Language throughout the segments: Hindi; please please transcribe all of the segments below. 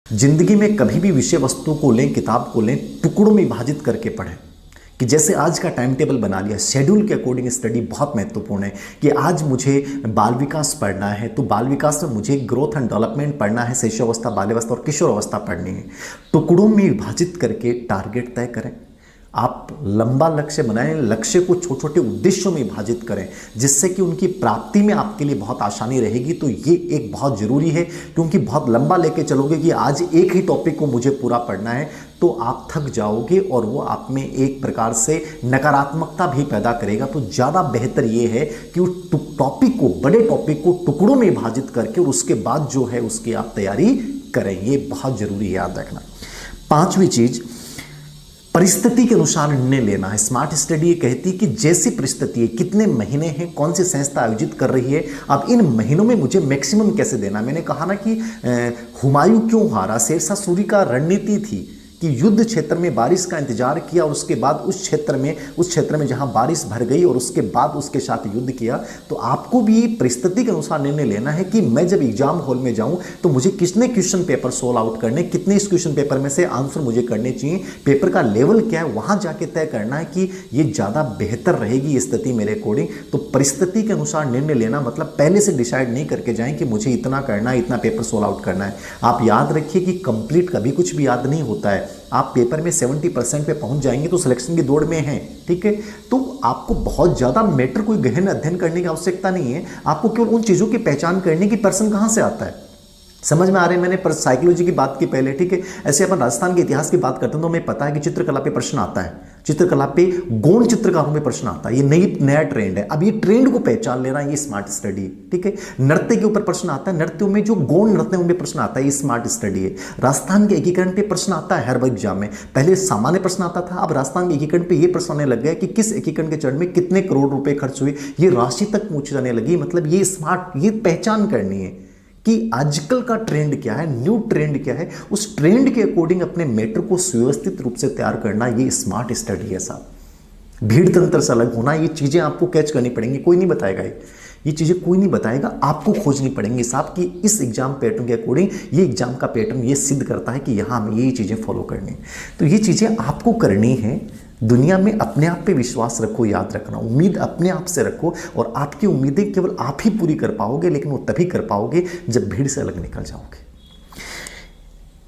जिंदगी में कभी भी विषय वस्तु को लें, किताब को लें, टुकड़ों में विभाजित करके पढ़ें। कि जैसे आज का टाइम टेबल बना लिया, शेड्यूल के अकॉर्डिंग स्टडी बहुत महत्वपूर्ण है। कि आज मुझे बाल विकास पढ़ना है तो बाल विकास में मुझे ग्रोथ एंड डेवलपमेंट पढ़ना है, शिशुअवस्था, बाल्यावस्था और किशोरावस्था पढ़नी है। टुकड़ों में विभाजित करके टारगेट तय करें। आप लंबा लक्ष्य बनाएं, लक्ष्य को छोटे छोटे उद्देश्यों में विभाजित करें, जिससे कि उनकी प्राप्ति में आपके लिए बहुत आसानी रहेगी। तो ये एक बहुत ज़रूरी है, क्योंकि बहुत लंबा लेके चलोगे कि आज एक ही टॉपिक को मुझे पूरा पढ़ना है तो आप थक जाओगे और वो आप में एक प्रकार से नकारात्मकता भी पैदा करेगा। तो ज़्यादा बेहतर ये है कि उस टॉपिक को, बड़े टॉपिक को टुकड़ों में विभाजित करके और उसके बाद जो है उसकी आप तैयारी करें। ये बहुत ज़रूरी है, याद रखना। पांचवी चीज़, परिस्थिति के अनुसार निर्णय लेना है। स्मार्ट स्टडी ये कहती है कि जैसी परिस्थिति है, कितने महीने हैं, कौन सी संस्था आयोजित कर रही है, अब इन महीनों में मुझे मैक्सिमम कैसे देना। मैंने कहा ना कि हुमायूं क्यों हारा, शेरशाह सूरी का रणनीति थी कि युद्ध क्षेत्र में बारिश का इंतजार किया और उसके बाद उस क्षेत्र में जहां बारिश भर गई और उसके बाद उसके साथ युद्ध किया। तो आपको भी परिस्थिति के अनुसार निर्णय लेना है कि मैं जब एग्जाम हॉल में जाऊं तो मुझे कितने क्वेश्चन पेपर सोल्व आउट करने, कितने इस क्वेश्चन पेपर में से आंसर मुझे करने चाहिए, पेपर का लेवल क्या है, वहां जाके तय करना है कि ये ज़्यादा बेहतर रहेगी स्थिति मेरे अकॉर्डिंग। तो परिस्थिति के अनुसार निर्णय लेना मतलब पहले से डिसाइड नहीं करके जाएं कि मुझे इतना करना है, इतना पेपर सोल्व आउट करना है। आप याद रखिए कि कंप्लीट कभी कुछ भी याद नहीं होता है। आप पेपर में 70% पे पहुंच जाएंगे तो सिलेक्शन की दौड़ में हैं, ठीक है। तो आपको बहुत ज़्यादा मैटर कोई गहन अध्ययन करने की आवश्यकता नहीं है। आपको केवल उन चीज़ों की पहचान करने की पर्सन कहाँ से आता है, समझ में आ रहे हैं। मैंने साइकोलॉजी की बात की पहले, ठीक है। ऐसे अपन राजस्थान के इतिहास की बात करते हैं तो हमें पता है कि चित्रकला पे प्रश्न आता है, चित्रकला पे गौण चित्रकारों में प्रश्न आता है। ये नया ट्रेंड है। अब ये ट्रेंड को पहचान लेना, ये स्मार्ट स्टडी, ठीक है। नृत्य के ऊपर प्रश्न आता है, नृत्यों में जो गौण नृत्य उनमें प्रश्न आता है, ये स्मार्ट स्टडी है। राजस्थान के एकीकरण पे प्रश्न आता है हर एग्जाम में। पहले सामान्य प्रश्न आता था, अब राजस्थान के एकीकरण पे ये प्रश्न आने लग गया कि किस एकीकरण के चरण में कितने करोड़ रुपए खर्च हुए, ये राशि तक पूछी जाने लगी। मतलब ये स्मार्ट, ये पहचान करनी है कि आजकल का ट्रेंड क्या है, न्यू ट्रेंड क्या है, उस ट्रेंड के अकॉर्डिंग अपने मैटर को सुव्यवस्थित रूप से तैयार करना, ये स्मार्ट स्टडी है साहब। भीड़ तंत्र से अलग होना, ये चीज़ें आपको कैच करनी पड़ेंगी, कोई नहीं बताएगा ये चीज़ें कोई नहीं बताएगा, आपको खोजनी पड़ेंगी साहब कि इस एग्जाम पैटर्न के अकॉर्डिंग ये एग्जाम का पैटर्न ये सिद्ध करता है कि यहाँ हमें ये चीज़ें फॉलो करनी है। तो ये चीज़ें आपको करनी है। दुनिया में अपने आप पे विश्वास रखो, याद रखना, उम्मीद अपने आप से रखो और आपकी उम्मीदें केवल आप ही पूरी कर पाओगे, लेकिन वो तभी कर पाओगे जब भीड़ से अलग निकल जाओगे।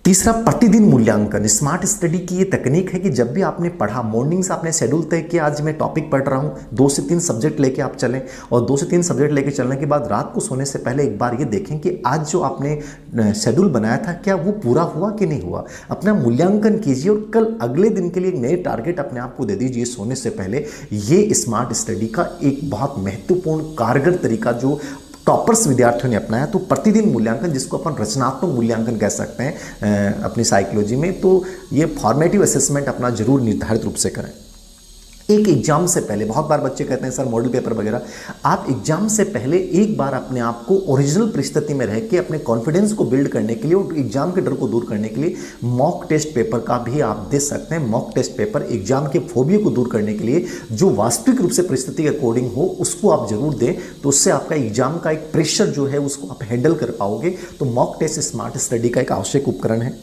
तीसरा, प्रतिदिन मूल्यांकन। स्मार्ट स्टडी की ये तकनीक है कि जब भी आपने पढ़ा, मॉर्निंग से आपने शेड्यूल तय किया, आज मैं टॉपिक पढ़ रहा हूँ, 2 से 3 सब्जेक्ट लेके आप चलें और 2 से 3 सब्जेक्ट लेके चलने के बाद रात को सोने से पहले एक बार ये देखें कि आज जो आपने शेड्यूल बनाया था क्या वो पूरा हुआ कि नहीं हुआ। अपना मूल्यांकन कीजिए और कल अगले दिन के लिए एक नए टारगेट अपने आप को दे दीजिए सोने से पहले। ये स्मार्ट स्टडी का एक बहुत महत्वपूर्ण कारगर तरीका जो टॉपर्स विद्यार्थियों ने अपनाया। तो प्रतिदिन मूल्यांकन, जिसको अपन रचनात्मक मूल्यांकन कह सकते हैं अपनी साइकोलॉजी में, तो ये फॉर्मेटिव असेसमेंट अपना जरूर निर्धारित रूप से करें। एक एग्जाम से पहले, बहुत बार बच्चे कहते हैं सर मॉडल पेपर वगैरह, आप एग्जाम से पहले एक बार अपने आप को ओरिजिनल परिस्थिति में रह के अपने कॉन्फिडेंस को बिल्ड करने के लिए और एग्जाम के डर को दूर करने के लिए मॉक टेस्ट पेपर का भी आप दे सकते हैं। मॉक टेस्ट पेपर एग्जाम के फोबिया को दूर करने के लिए जो वास्तविक रूप से परिस्थिति के अकॉर्डिंग हो उसको आप जरूर दें, तो उससे आपका एग्जाम का एक प्रेशर जो है उसको आप हैंडल कर पाओगे। तो मॉक टेस्ट स्मार्ट स्टडी का एक आवश्यक उपकरण है।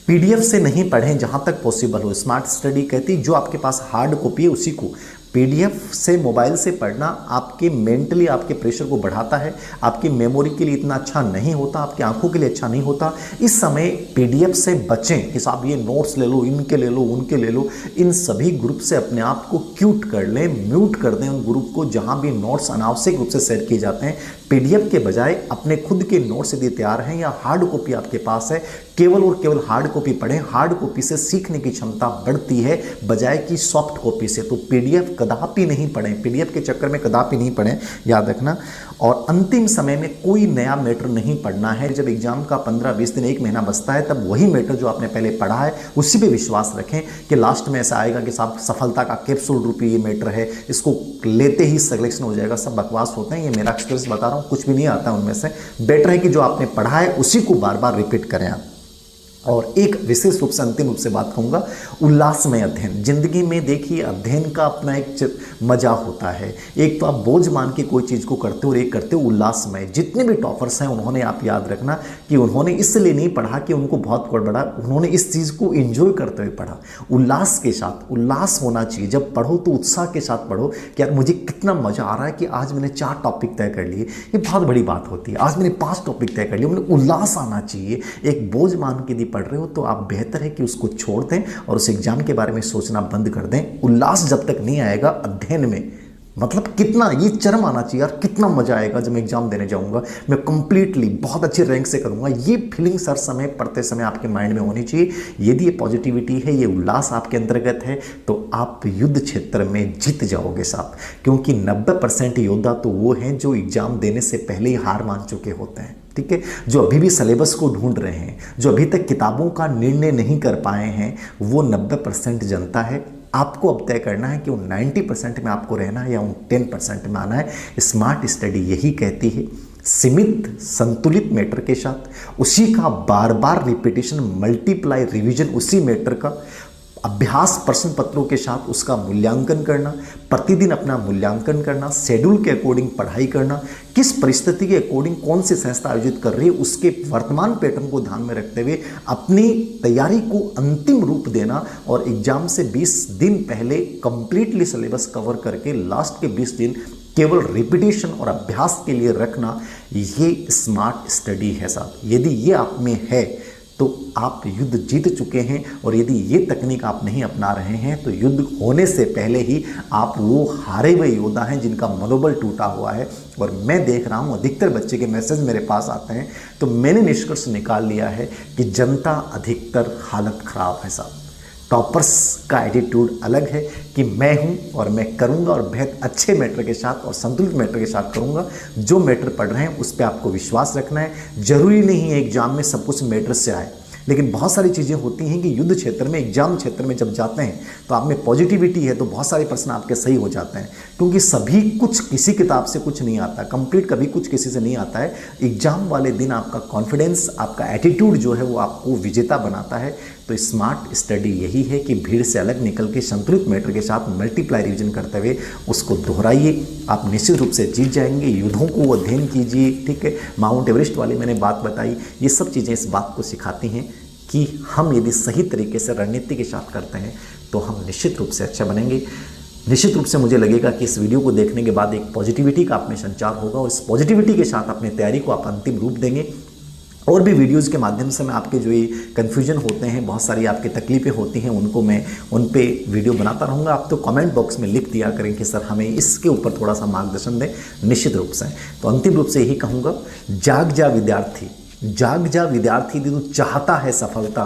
पीडीएफ से नहीं पढ़ें जहां तक पॉसिबल हो। स्मार्ट स्टडी कहती जो आपके पास हार्ड कॉपी है उसी को, पीडीएफ से मोबाइल से पढ़ना आपके मेंटली आपके प्रेशर को बढ़ाता है, आपकी मेमोरी के लिए इतना अच्छा नहीं होता, आपकी आंखों के लिए अच्छा नहीं होता। इस समय पीडीएफ से बचें कि साहब ये नोट्स ले लो, इनके ले लो, उनके ले लो। इन सभी ग्रुप से अपने आप को क्यूट कर लें, म्यूट कर दें उन ग्रुप को जहां भी नोट्स अनावश्यक रूप से शेयर किए जाते हैं। पीडीएफ के बजाय अपने खुद के नोट्स यदि तैयार हैं या हार्ड कॉपी आपके पास है, केवल और केवल हार्ड कॉपी पढ़ें। हार्ड कॉपी से सीखने की क्षमता बढ़ती है बजाय कि सॉफ्ट कॉपी से। तो पीडीएफ कदापि नहीं पढ़ें, पीडीएफ के चक्कर में कदापि नहीं पढ़ें, याद रखना। और अंतिम समय में कोई नया मैटर नहीं पढ़ना है। जब एग्जाम का 15-20 दिन, 1 महीना बचता है, तब वही मैटर जो आपने पहले पढ़ा है उसी पे विश्वास रखें कि लास्ट में ऐसा आएगा कि साहब सफलता का कैप्सूल रूपी ये मैटर है, इसको लेते ही सिलेक्शन हो जाएगा। सब बकवास होते हैं, ये मेरा एक्सपीरियंस बता रहा हूँ, कुछ भी नहीं आता उनमें से। बेटर है कि जो आपने पढ़ा है उसी को बार बार रिपीट करें आप। और एक विशेष रूप से अंतिम रूप से बात कहूँगा, उल्लासमय अध्ययन। जिंदगी में देखिए अध्ययन का अपना एक मजा होता है। एक तो आप बोझ मान के कोई चीज़ को करते हो और एक करते हो उल्लासमय। जितने भी टॉपर्स हैं उन्होंने, आप याद रखना कि उन्होंने इसलिए नहीं पढ़ा कि उनको बहुत पढ़ा, उन्होंने इस चीज़ को एंजॉय करते हुए पढ़ा, उल्लास के साथ। उल्लास होना चाहिए, जब पढ़ो तो उत्साह के साथ पढ़ो कि यार मुझे कितना मजा आ रहा है कि आज मैंने 4 टॉपिक तय कर लिए। ये बहुत बड़ी बात होती है, आज मैंने 5 टॉपिक तय कर लिए, मुझे उल्लास आना चाहिए। एक बोझ मान के पढ़ रहे हो तो आप बेहतर है कि उसको छोड़ दें और उस एग्जाम के बारे में सोचना बंद कर दें। उल्लास जब तक नहीं आएगा अध्ययन में, मतलब कितना ये चरम आना चाहिए यार, कितना मजा आएगा जब मैं एग्जाम देने जाऊंगा, मैं कंप्लीटली बहुत अच्छे रैंक से करूंगा। ये फीलिंग हर समय पढ़ते समय आपके माइंड में होनी चाहिए। यदि ये पॉजिटिविटी है, ये उल्लास आपके अंतर्गत है, तो आप युद्ध क्षेत्र में जीत जाओगे साहब। क्योंकि 90% योद्धा तो वो हैं जो एग्जाम देने से पहले ही हार मान चुके होते हैं, ठीक है, जो अभी भी सिलेबस को ढूंढ रहे हैं, जो अभी तक किताबों का निर्णय नहीं कर पाए हैं, वो 90% जनता है। आपको अब तय करना है कि उन 90% में आपको रहना है या उन 10% में आना है। स्मार्ट स्टडी यही कहती है, सीमित संतुलित मैटर के साथ, उसी का बार बार रिपीटेशन, मल्टीप्लाई रिवीजन, उसी मैटर का अभ्यास प्रश्न पत्रों के साथ उसका मूल्यांकन करना, प्रतिदिन अपना मूल्यांकन करना, शेड्यूल के अकॉर्डिंग पढ़ाई करना, किस परिस्थिति के अकॉर्डिंग कौन सी संस्था आयोजित कर रही है उसके वर्तमान पैटर्न को ध्यान में रखते हुए अपनी तैयारी को अंतिम रूप देना और एग्जाम से 20 दिन पहले कंप्लीटली सिलेबस कवर करके लास्ट के 20 दिन केवल रिपीटेशन और अभ्यास के लिए रखना, ये स्मार्ट स्टडी है साहब। यदि ये आप में है तो आप युद्ध जीत चुके हैं, और यदि ये तकनीक आप नहीं अपना रहे हैं तो युद्ध होने से पहले ही आप वो हारे हुए योद्धा हैं जिनका मनोबल टूटा हुआ है। और मैं देख रहा हूँ अधिकतर बच्चे के मैसेज मेरे पास आते हैं, तो मैंने निष्कर्ष निकाल लिया है कि जनता अधिकतर हालत ख़राब है साहब। टॉपर्स का एटीट्यूड अलग है कि मैं हूं और मैं करूंगा और बेहद अच्छे मैटर के साथ और संतुलित मैटर के साथ करूंगा। जो मैटर पढ़ रहे हैं उस पर आपको विश्वास रखना है। जरूरी नहीं है एग्जाम में सब कुछ मैटर से आए, लेकिन बहुत सारी चीज़ें होती हैं कि युद्ध क्षेत्र में, एग्जाम क्षेत्र में जब जाते हैं तो आप में पॉजिटिविटी है तो बहुत सारे प्रश्न आपके सही हो जाते हैं, क्योंकि सभी कुछ किसी किताब से कुछ नहीं आता, कंप्लीट कभी कुछ किसी से नहीं आता है। एग्जाम वाले दिन आपका कॉन्फिडेंस, आपका एटीट्यूड जो है वो आपको विजेता बनाता है। तो स्मार्ट स्टडी यही है कि भीड़ से अलग निकल के संतुलित मैटर के साथ मल्टीप्लाई रिविजन करते हुए उसको दोहराइए, आप निश्चित रूप से जीत जाएंगे। युद्धों को अध्ययन कीजिए, ठीक है। माउंट एवरेस्ट वाली मैंने बात बताई, ये सब चीज़ें इस बात को सिखाती हैं कि हम यदि सही तरीके से रणनीति के साथ करते हैं तो हम निश्चित रूप से अच्छा बनेंगे। निश्चित रूप से मुझे लगेगा कि इस वीडियो को देखने के बाद एक पॉजिटिविटी का आप में संचार होगा और इस पॉजिटिविटी के साथ अपनी तैयारी को आप अंतिम रूप देंगे। और भी वीडियोस के माध्यम से मैं आपके जो ये कन्फ्यूजन होते हैं, बहुत सारी आपकी तकलीफ़ें होती हैं, उनको मैं उन पे वीडियो बनाता रहूँगा। आप तो कमेंट बॉक्स में लिख दिया करें कि सर हमें इसके ऊपर थोड़ा सा मार्गदर्शन दें, निश्चित रूप से। तो अंतिम रूप से यही कहूँगा, जाग जा विद्यार्थी, जाग जा विद्यार्थी, यदि तू चाहता है सफलता,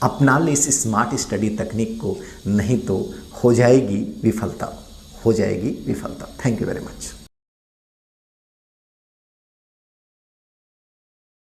अपना ले इस स्मार्ट स्टडी तकनीक को, नहीं तो हो जाएगी विफलता, हो जाएगी विफलता। Thank you very much.